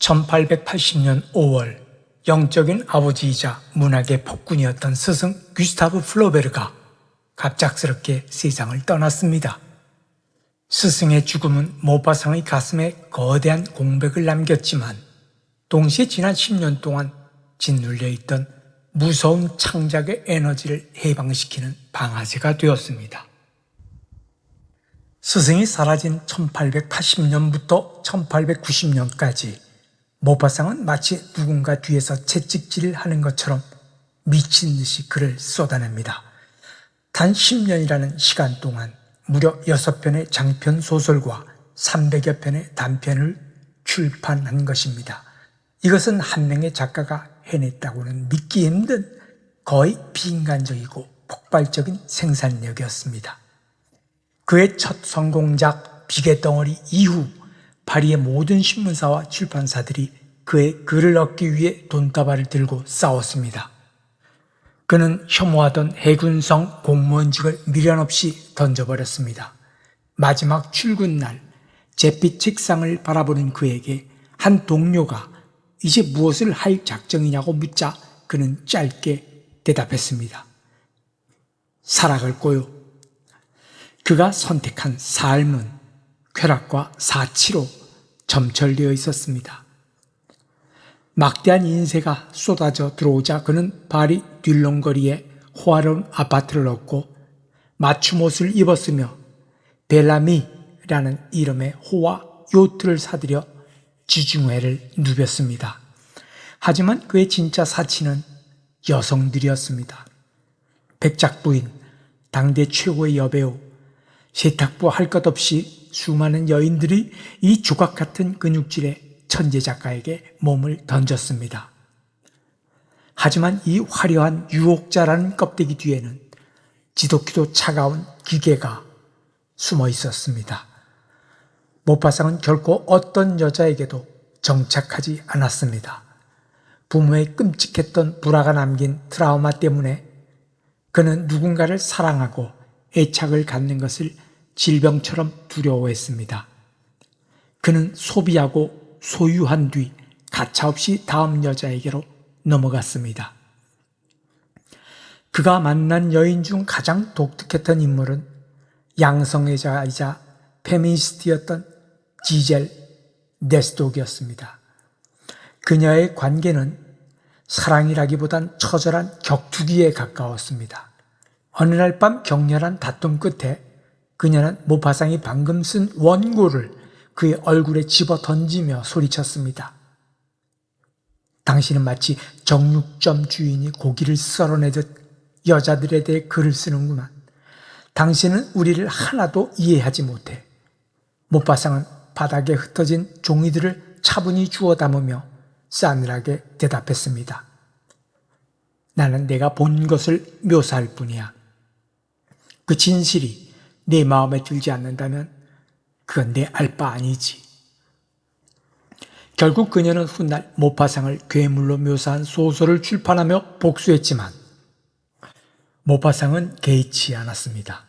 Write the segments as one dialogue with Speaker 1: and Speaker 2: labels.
Speaker 1: 1880년 5월 영적인 아버지이자 문학의 폭군이었던 스승 귀스타브 플로베르가 갑작스럽게 세상을 떠났습니다. 스승의 죽음은 모파상의 가슴에 거대한 공백을 남겼지만 동시에 지난 10년 동안 짓눌려 있던 무서운 창작의 에너지를 해방시키는 방아쇠가 되었습니다. 스승이 사라진 1880년부터 1890년까지 모파상은 마치 누군가 뒤에서 채찍질을 하는 것처럼 미친 듯이 글을 쏟아냅니다. 단 10년이라는 시간 동안 무려 6편의 장편 소설과 300여 편의 단편을 출판한 것입니다. 이것은 한 명의 작가가 해냈다고는 믿기 힘든 거의 비인간적이고 폭발적인 생산력이었습니다. 그의 첫 성공작 비계덩어리 이후 파리의 모든 신문사와 출판사들이 그의 글을 얻기 위해 돈다발을 들고 싸웠습니다. 그는 혐오하던 해군성 공무원직을 미련 없이 던져버렸습니다. 마지막 출근날 잿빛 책상을 바라보는 그에게 한 동료가 이제 무엇을 할 작정이냐고 묻자 그는 짧게 대답했습니다. 살아갈 거요. 그가 선택한 삶은 쾌락과 사치로 점철되어 있었습니다. 막대한 인세가 쏟아져 들어오자 그는 파리 듈롱거리에 호화로운 아파트를 얻고 맞춤 옷을 입었으며 벨라미라는 이름의 호화 요트를 사들여 지중해를 누볐습니다. 하지만 그의 진짜 사치는 여성들이었습니다. 백작 부인, 당대 최고의 여배우, 세탁부 할 것 없이 수많은 여인들이 이 조각 같은 근육질의 천재 작가에게 몸을 던졌습니다. 하지만 이 화려한 유혹자라는 껍데기 뒤에는 지독히도 차가운 기계가 숨어 있었습니다. 모파상은 결코 어떤 여자에게도 정착하지 않았습니다. 부모의 끔찍했던 불화가 남긴 트라우마 때문에 그는 누군가를 사랑하고 애착을 갖는 것을 질병처럼 두려워했습니다. 그는 소비하고 소유한 뒤 가차없이 다음 여자에게로 넘어갔습니다. 그가 만난 여인 중 가장 독특했던 인물은 양성애자이자 페미니스트였던 지젤 네스독이었습니다. 그녀의 관계는 사랑이라기보단 처절한 격투기에 가까웠습니다. 어느 날 밤 격렬한 다툼 끝에 그녀는 모파상이 방금 쓴 원고를 그의 얼굴에 집어 던지며 소리쳤습니다. 당신은 마치 정육점 주인이 고기를 썰어내듯 여자들에 대해 글을 쓰는구만. 당신은 우리를 하나도 이해하지 못해. 모파상은 바닥에 흩어진 종이들을 차분히 주워 담으며 싸늘하게 대답했습니다. 나는 내가 본 것을 묘사할 뿐이야. 그 진실이 내 마음에 들지 않는다면 그건 내 알 바 아니지. 결국 그녀는 훗날 모파상을 괴물로 묘사한 소설을 출판하며 복수했지만 모파상은 개의치 않았습니다.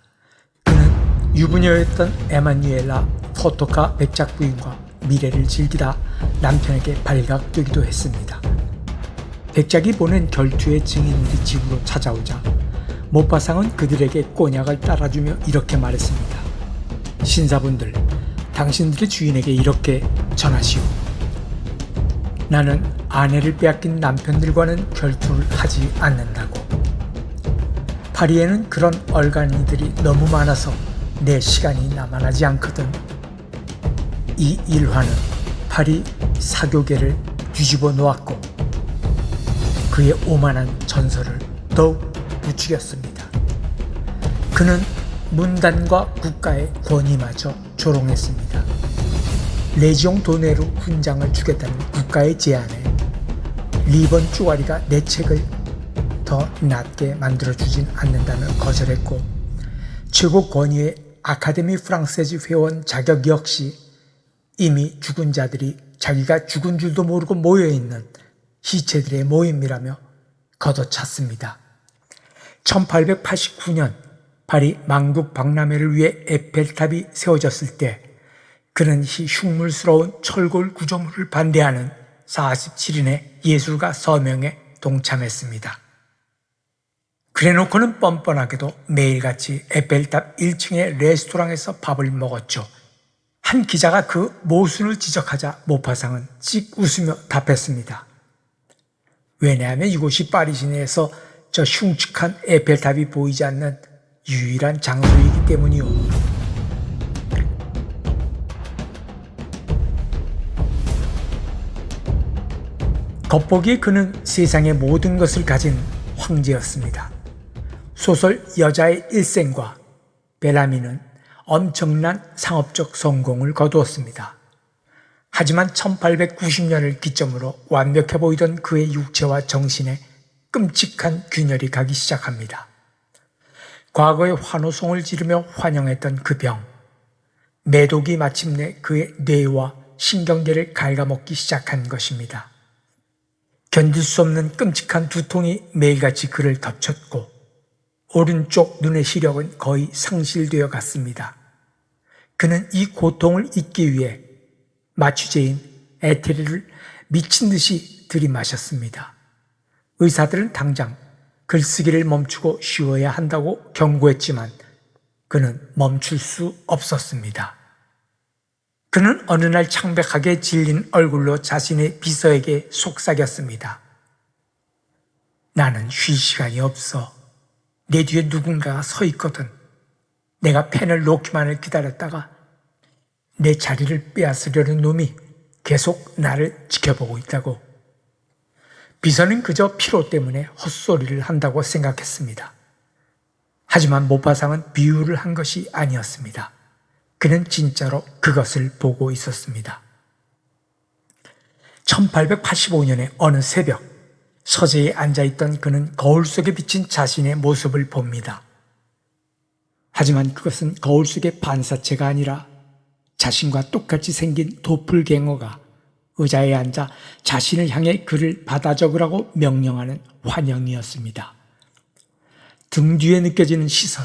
Speaker 1: 그는 유부녀였던 에마뉴엘라 포토카 백작 부인과 미래를 즐기다 남편에게 발각되기도 했습니다. 백작이 보낸 결투의 증인들이 집으로 찾아오자 모파상은 그들에게 꼬냑을 따라주며 이렇게 말했습니다. 신사분들, 당신들의 주인에게 이렇게 전하시오. 나는 아내를 빼앗긴 남편들과는 결투를 하지 않는다고. 파리에는 그런 얼간이들이 너무 많아서 내 시간이 남아나지 않거든. 이 일화는 파리 사교계를 뒤집어 놓았고 그의 오만한 전설을 더욱 부추겼습니다. 그는 문단과 국가의 권위마저 조롱했습니다. 레지옹 도네로 훈장을 주겠다는 국가의 제안에 리번 쭈가리가 내 책을 더 낮게 만들어주진 않는다며 거절했고 최고 권위의 아카데미 프랑세즈 회원 자격 역시 이미 죽은 자들이 자기가 죽은 줄도 모르고 모여있는 시체들의 모임이라며 걷어찼습니다. 1889년 파리 망국 박람회를 위해 에펠탑이 세워졌을 때 그는 이 흉물스러운 철골 구조물을 반대하는 47인의 예술가 서명에 동참했습니다. 그래놓고는 뻔뻔하게도 매일같이 에펠탑 1층의 레스토랑에서 밥을 먹었죠. 한 기자가 그 모순을 지적하자 모파상은 찍 웃으며 답했습니다. 왜냐하면 이곳이 파리 시내에서 저 흉측한 에펠탑이 보이지 않는 유일한 장소이기 때문이요. 겉보기에 그는 세상의 모든 것을 가진 황제였습니다. 소설 여자의 일생과 벨라미는 엄청난 상업적 성공을 거두었습니다. 하지만 1890년을 기점으로 완벽해 보이던 그의 육체와 정신에 끔찍한 균열이 가기 시작합니다. 과거에 환호성을 지르며 환영했던 그 병, 매독이 마침내 그의 뇌와 신경계를 갉아먹기 시작한 것입니다. 견딜 수 없는 끔찍한 두통이 매일같이 그를 덮쳤고 오른쪽 눈의 시력은 거의 상실되어 갔습니다. 그는 이 고통을 잊기 위해 마취제인 에테르를 미친 듯이 들이마셨습니다. 의사들은 당장 글쓰기를 멈추고 쉬어야 한다고 경고했지만 그는 멈출 수 없었습니다. 그는 어느 날 창백하게 질린 얼굴로 자신의 비서에게 속삭였습니다. 나는 쉴 시간이 없어. 내 뒤에 누군가가 서 있거든. 내가 펜을 놓기만을 기다렸다가 내 자리를 빼앗으려는 놈이 계속 나를 지켜보고 있다고. 비서는 그저 피로 때문에 헛소리를 한다고 생각했습니다. 하지만 모파상은 비유를 한 것이 아니었습니다. 그는 진짜로 그것을 보고 있었습니다. 1885년의 어느 새벽, 서재에 앉아있던 그는 거울 속에 비친 자신의 모습을 봅니다. 하지만 그것은 거울 속의 반사체가 아니라 자신과 똑같이 생긴 도플갱어가 의자에 앉아 자신을 향해 그를 받아 적으라고 명령하는 환영이었습니다. 등 뒤에 느껴지는 시선,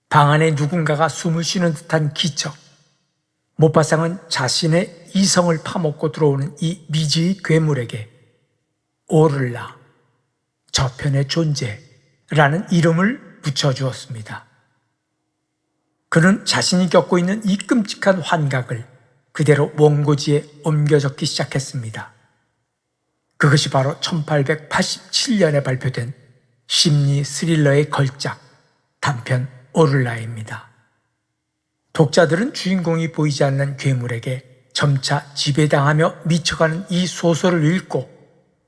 Speaker 1: 방 안에 누군가가 숨을 쉬는 듯한 기척, 모파상은 자신의 이성을 파먹고 들어오는 이 미지의 괴물에게 오를라, 저편의 존재라는 이름을 붙여주었습니다. 그는 자신이 겪고 있는 이 끔찍한 환각을 그대로 원고지에 옮겨 적기 시작했습니다. 그것이 바로 1887년에 발표된 심리 스릴러의 걸작, 단편 오를라입니다. 독자들은 주인공이 보이지 않는 괴물에게 점차 지배당하며 미쳐가는 이 소설을 읽고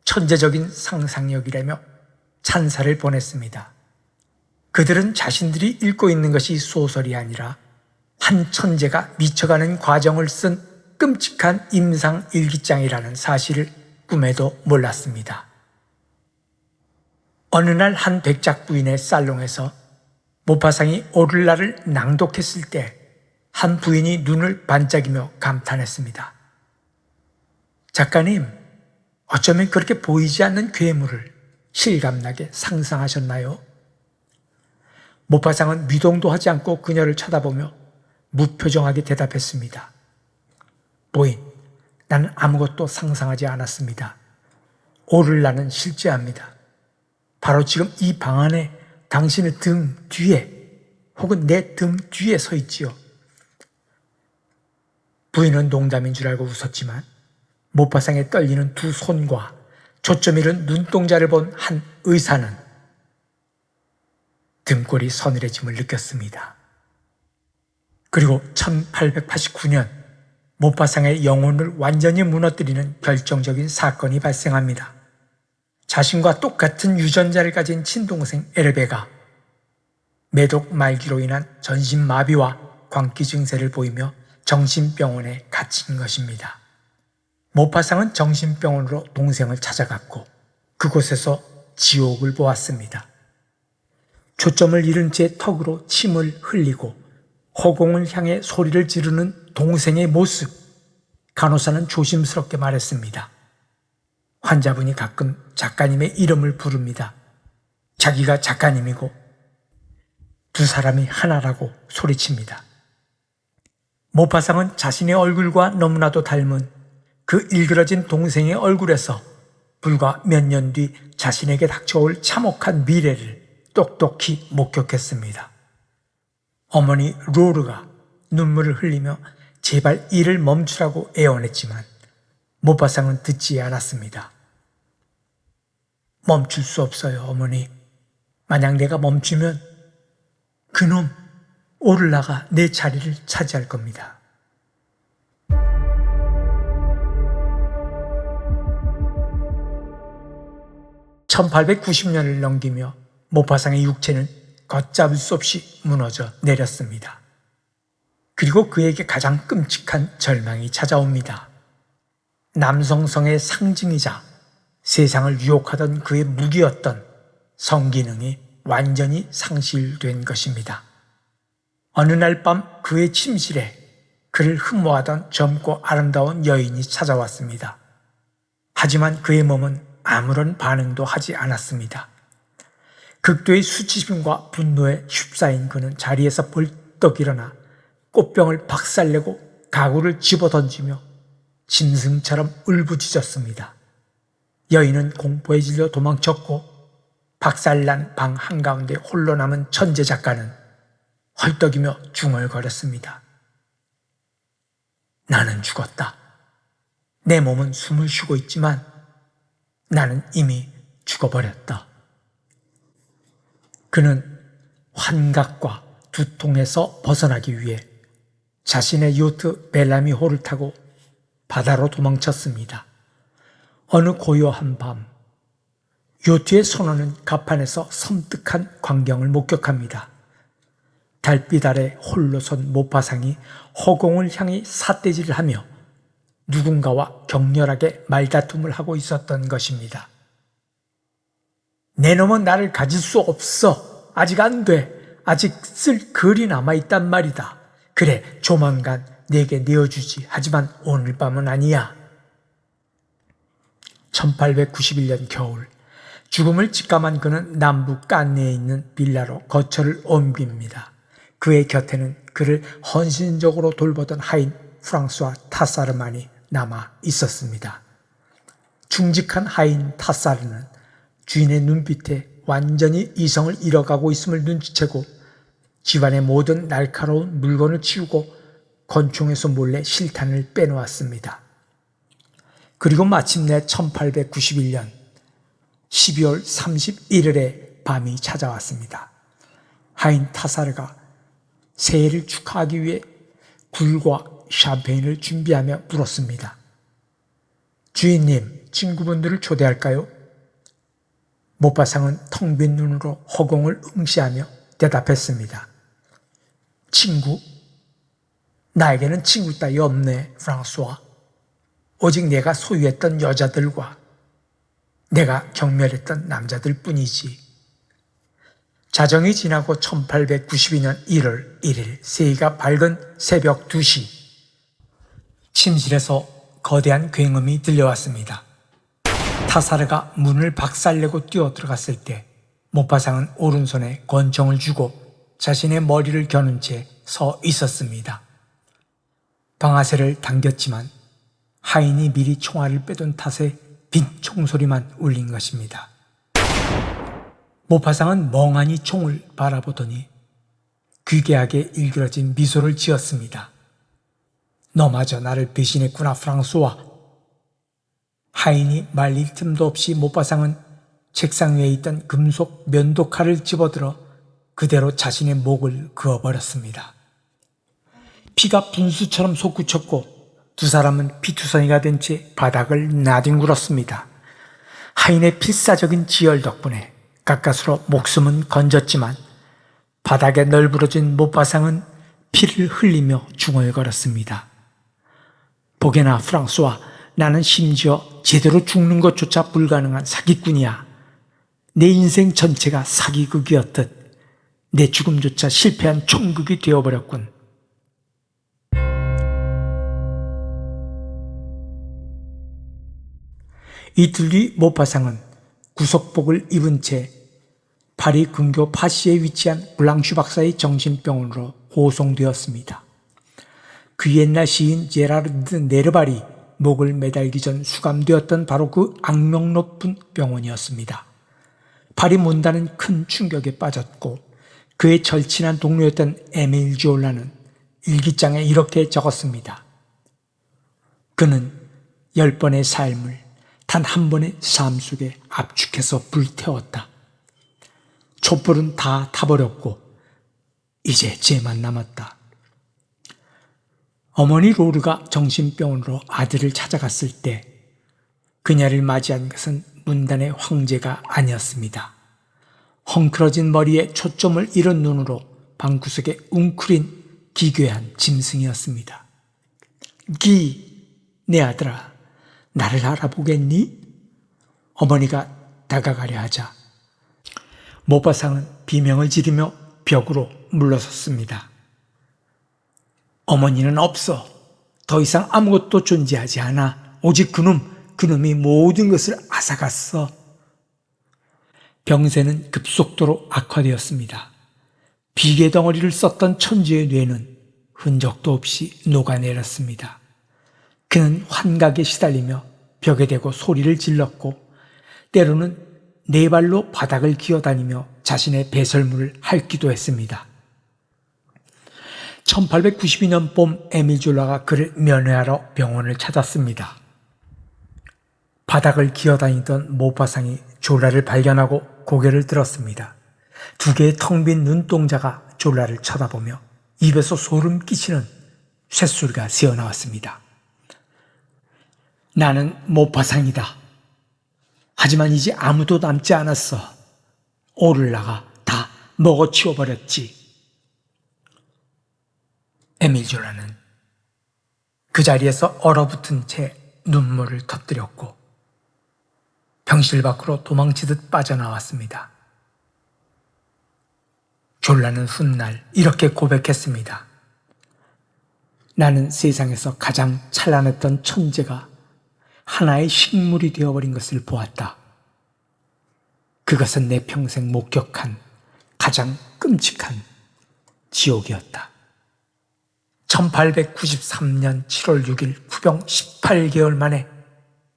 Speaker 1: 천재적인 상상력이라며 찬사를 보냈습니다. 그들은 자신들이 읽고 있는 것이 소설이 아니라 한 천재가 미쳐가는 과정을 쓴 끔찍한 임상 일기장이라는 사실을 꿈에도 몰랐습니다. 어느 날 한 백작 부인의 살롱에서 모파상이 오를라를 낭독했을 때 한 부인이 눈을 반짝이며 감탄했습니다. 작가님, 어쩌면 그렇게 보이지 않는 괴물을 실감나게 상상하셨나요? 모파상은 미동도 하지 않고 그녀를 쳐다보며 무표정하게 대답했습니다. 부인, 나는 아무것도 상상하지 않았습니다. 오를라는 실제합니다. 바로 지금 이 방 안에 당신의 등 뒤에 혹은 내 등 뒤에 서 있지요. 부인은 농담인 줄 알고 웃었지만 모파상에 떨리는 두 손과 초점 잃은 눈동자를 본 한 의사는 등골이 서늘해짐을 느꼈습니다. 그리고 1889년 모파상의 영혼을 완전히 무너뜨리는 결정적인 사건이 발생합니다. 자신과 똑같은 유전자를 가진 친동생 에르베가 매독 말기로 인한 전신마비와 광기 증세를 보이며 정신병원에 갇힌 것입니다. 모파상은 정신병원으로 동생을 찾아갔고 그곳에서 지옥을 보았습니다. 초점을 잃은 채 턱으로 침을 흘리고 허공을 향해 소리를 지르는 동생의 모습, 간호사는 조심스럽게 말했습니다. 환자분이 가끔 작가님의 이름을 부릅니다. 자기가 작가님이고 두 사람이 하나라고 소리칩니다. 모파상은 자신의 얼굴과 너무나도 닮은 그 일그러진 동생의 얼굴에서 불과 몇 년 뒤 자신에게 닥쳐올 참혹한 미래를 똑똑히 목격했습니다. 어머니 로르가 눈물을 흘리며 제발 일을 멈추라고 애원했지만 모파상은 듣지 않았습니다. 멈출 수 없어요, 어머니. 만약 내가 멈추면 그놈 오를라가 내 자리를 차지할 겁니다. (1890년을) 넘기며 모파상의 육체는 걷잡을 수 없이 무너져 내렸습니다. 그리고 그에게 가장 끔찍한 절망이 찾아옵니다. 남성성의 상징이자 세상을 유혹하던 그의 무기였던 성기능이 완전히 상실된 것입니다. 어느 날 밤 그의 침실에 그를 흠모하던 젊고 아름다운 여인이 찾아왔습니다. 하지만 그의 몸은 아무런 반응도 하지 않았습니다. 극도의 수치심과 분노에 휩싸인 그는 자리에서 벌떡 일어나 꽃병을 박살내고 가구를 집어던지며 짐승처럼 울부짖었습니다. 여인은 공포에 질려 도망쳤고 박살난 방 한가운데 홀로 남은 천재 작가는 헐떡이며 중얼거렸습니다. 나는 죽었다. 내 몸은 숨을 쉬고 있지만 나는 이미 죽어버렸다. 그는 환각과 두통에서 벗어나기 위해 자신의 요트 벨라미호를 타고 바다로 도망쳤습니다. 어느 고요한 밤, 요트의 선원은 갑판에서 섬뜩한 광경을 목격합니다. 달빛 아래 홀로 선 모파상이 허공을 향해 삿대질을 하며 누군가와 격렬하게 말다툼을 하고 있었던 것입니다. 내 놈은 나를 가질 수 없어. 아직 안 돼. 아직 쓸 글이 남아있단 말이다. 그래, 조만간 내게 내어주지. 하지만 오늘 밤은 아니야. 1891년 겨울, 죽음을 직감한 그는 남부 깐네에 있는 빌라로 거처를 옮깁니다. 그의 곁에는 그를 헌신적으로 돌보던 하인 프랑스와 타사르만이 남아 있었습니다. 충직한 하인 타사르는 주인의 눈빛에 완전히 이성을 잃어가고 있음을 눈치채고 집안의 모든 날카로운 물건을 치우고 권총에서 몰래 실탄을 빼놓았습니다. 그리고 마침내 1891년 12월 31일에 밤이 찾아왔습니다. 하인 타사르가 새해를 축하하기 위해 굴과 샴페인을 준비하며 물었습니다. 주인님, 친구분들을 초대할까요? 모파상은 텅 빈 눈으로 허공을 응시하며 대답했습니다. 친구? 나에게는 친구 따위 없네, 프랑스와. 오직 내가 소유했던 여자들과 내가 경멸했던 남자들 뿐이지. 자정이 지나고 1892년 1월 1일 새해가 밝은 새벽 2시, 침실에서 거대한 굉음이 들려왔습니다. 타사르가 문을 박살내고 뛰어들어갔을 때 모파상은 오른손에 권총을 쥐고 자신의 머리를 겨눈 채 서 있었습니다. 방아쇠를 당겼지만 하인이 미리 총알을 빼둔 탓에 빈 총소리만 울린 것입니다. 모파상은 멍하니 총을 바라보더니 귀괴하게 일그러진 미소를 지었습니다. 너마저 나를 배신했구나, 프랑스와. 하인이 말릴 틈도 없이 모파상은 책상 위에 있던 금속 면도칼을 집어들어 그대로 자신의 목을 그어버렸습니다. 피가 분수처럼 솟구쳤고 두 사람은 피투성이가 된 채 바닥을 나뒹굴었습니다. 하인의 필사적인 지혈 덕분에 가까스로 목숨은 건졌지만 바닥에 널브러진 모파상은 피를 흘리며 중얼거렸습니다. 보게나, 프랑스와, 나는 심지어 제대로 죽는 것조차 불가능한 사기꾼이야. 내 인생 전체가 사기극이었듯 내 죽음조차 실패한 총극이 되어버렸군. 이틀 뒤 모파상은 구속복을 입은 채 파리 근교 파시에 위치한 블랑슈 박사의 정신병원으로 호송되었습니다. 그 옛날 시인 제라르드 네르발이 목을 매달기 전 수감되었던 바로 그 악명 높은 병원이었습니다. 발이 문다는 큰 충격에 빠졌고 그의 절친한 동료였던 에밀 졸라는 일기장에 이렇게 적었습니다. 그는 10번의 삶을 단 한 번의 삶 속에 압축해서 불태웠다. 촛불은 다 타버렸고 이제 쟤만 남았다. 어머니 로르가 정신병원으로 아들을 찾아갔을 때 그녀를 맞이한 것은 문단의 황제가 아니었습니다. 헝클어진 머리에 초점을 잃은 눈으로 방구석에 웅크린 기괴한 짐승이었습니다. 내 아들아, 나를 알아보겠니? 어머니가 다가가려 하자 모파상은 비명을 지르며 벽으로 물러섰습니다. 어머니는 없어. 더 이상 아무것도 존재하지 않아. 오직 그놈이 모든 것을 앗아갔어. 병세는 급속도로 악화되었습니다. 비계 덩어리를 썼던 천주의 뇌는 흔적도 없이 녹아내렸습니다. 그는 환각에 시달리며 벽에 대고 소리를 질렀고 때로는 네 발로 바닥을 기어다니며 자신의 배설물을 핥기도 했습니다. 1892년 봄 에밀 졸라가 그를 면회하러 병원을 찾았습니다. 바닥을 기어다니던 모파상이 졸라를 발견하고 고개를 들었습니다. 두 개의 텅 빈 눈동자가 졸라를 쳐다보며 입에서 소름 끼치는 쇳소리가 새어나왔습니다. 나는 모파상이다. 하지만 이제 아무도 남지 않았어. 오를라가 다 먹어치워버렸지. 에밀 졸라는 그 자리에서 얼어붙은 채 눈물을 터뜨렸고 병실 밖으로 도망치듯 빠져나왔습니다. 졸라는 훗날 이렇게 고백했습니다. 나는 세상에서 가장 찬란했던 천재가 하나의 식물이 되어버린 것을 보았다. 그것은 내 평생 목격한 가장 끔찍한 지옥이었다. 1893년 7월 6일 후병 18개월 만에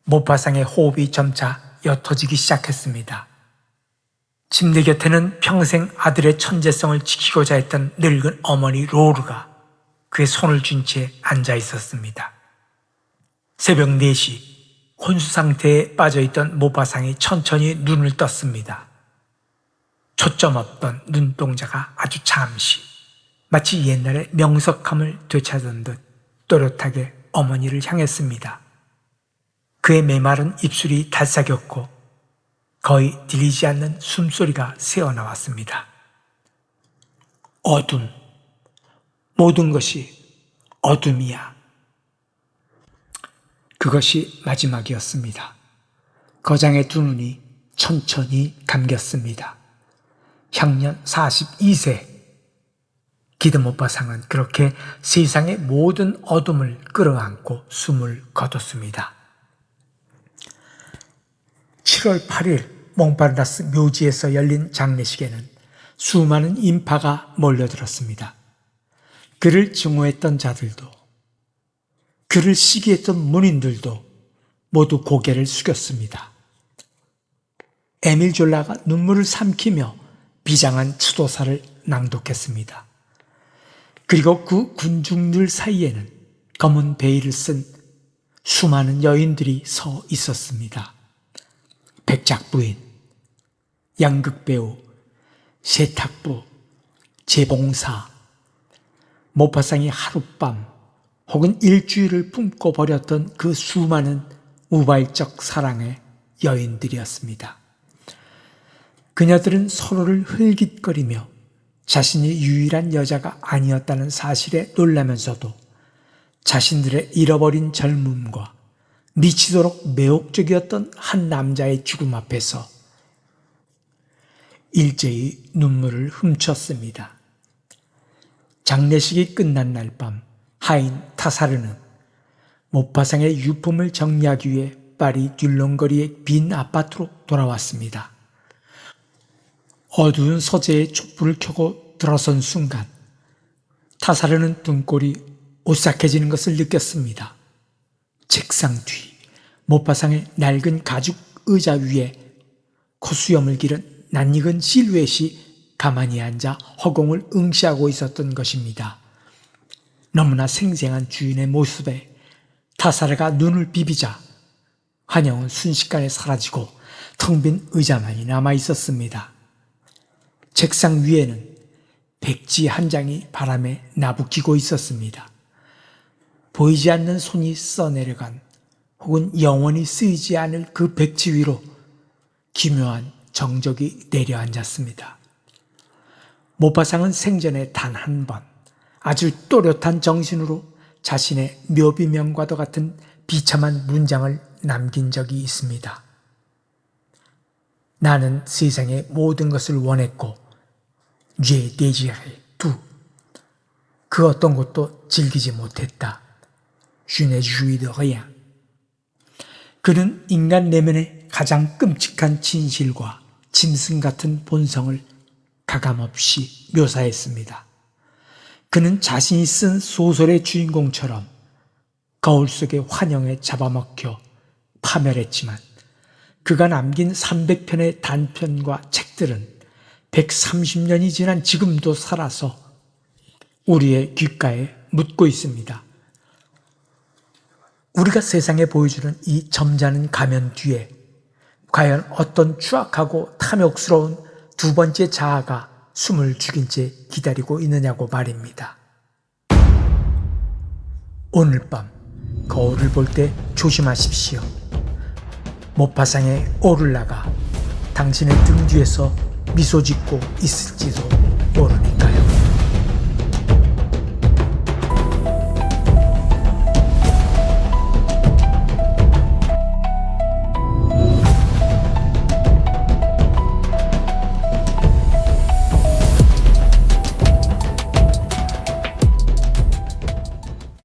Speaker 1: 모파상의 호흡이 점차 옅어지기 시작했습니다. 침대 곁에는 평생 아들의 천재성을 지키고자 했던 늙은 어머니 로르가 그의 손을 쥔 채 앉아 있었습니다. 새벽 4시 혼수 상태에 빠져있던 모파상이 천천히 눈을 떴습니다. 초점 없던 눈동자가 아주 잠시 마치 옛날의 명석함을 되찾은 듯 또렷하게 어머니를 향했습니다. 그의 메마른 입술이 달싹였고 거의 들리지 않는 숨소리가 새어나왔습니다. 어둠, 모든 것이 어둠이야. 그것이 마지막이었습니다. 거장의 두 눈이 천천히 감겼습니다. 향년 42세. 기드모파상은 그렇게 세상의 모든 어둠을 끌어안고 숨을 거뒀습니다. 7월 8일 몽파르나스 묘지에서 열린 장례식에는 수많은 인파가 몰려들었습니다. 그를 증오했던 자들도 그를 시기했던 문인들도 모두 고개를 숙였습니다. 에밀 졸라가 눈물을 삼키며 비장한 추도사를 낭독했습니다. 그리고 그 군중들 사이에는 검은 베일을 쓴 수많은 여인들이 서 있었습니다. 백작부인, 양극배우, 세탁부, 재봉사, 모파상이 하룻밤 혹은 일주일을 품고 버렸던 그 수많은 우발적 사랑의 여인들이었습니다. 그녀들은 서로를 흘깃거리며 자신이 유일한 여자가 아니었다는 사실에 놀라면서도 자신들의 잃어버린 젊음과 미치도록 매혹적이었던 한 남자의 죽음 앞에서 일제히 눈물을 훔쳤습니다. 장례식이 끝난 날 밤 하인 타사르는 모파상의 유품을 정리하기 위해 파리 듈렁거리의 빈 아파트로 돌아왔습니다. 어두운 서재에 촛불을 켜고 들어선 순간 타사르는 등골이 오싹해지는 것을 느꼈습니다. 책상 뒤 못바상의 낡은 가죽 의자 위에 코수염을 기른 낯익은 실루엣이 가만히 앉아 허공을 응시하고 있었던 것입니다. 너무나 생생한 주인의 모습에 타사라가 눈을 비비자 환영은 순식간에 사라지고 텅 빈 의자만이 남아 있었습니다. 책상 위에는 백지 한 장이 바람에 나부끼고 있었습니다. 보이지 않는 손이 써내려간 혹은 영원히 쓰이지 않을 그 백지 위로 기묘한 정적이 내려앉았습니다. 모파상은 생전에 단 한 번 아주 또렷한 정신으로 자신의 묘비명과도 같은 비참한 문장을 남긴 적이 있습니다. 나는 세상의 모든 것을 원했고 j'ai désiré tout. 그 어떤 것도 즐기지 못했다. Je n'ai joui de rien. 그는 인간 내면의 가장 끔찍한 진실과 짐승 같은 본성을 가감없이 묘사했습니다. 그는 자신이 쓴 소설의 주인공처럼 거울 속의 환영에 잡아먹혀 파멸했지만 그가 남긴 300편의 단편과 책들은 130년이 지난 지금도 살아서 우리의 귓가에 묻고 있습니다. 우리가 세상에 보여주는 이 점잖은 가면 뒤에 과연 어떤 추악하고 탐욕스러운 두 번째 자아가 숨을 죽인 채 기다리고 있느냐고 말입니다. 오늘 밤 거울을 볼 때 조심하십시오. 모파상의 오를라가 당신의 등 뒤에서 미소 짓고 있을지도 모르니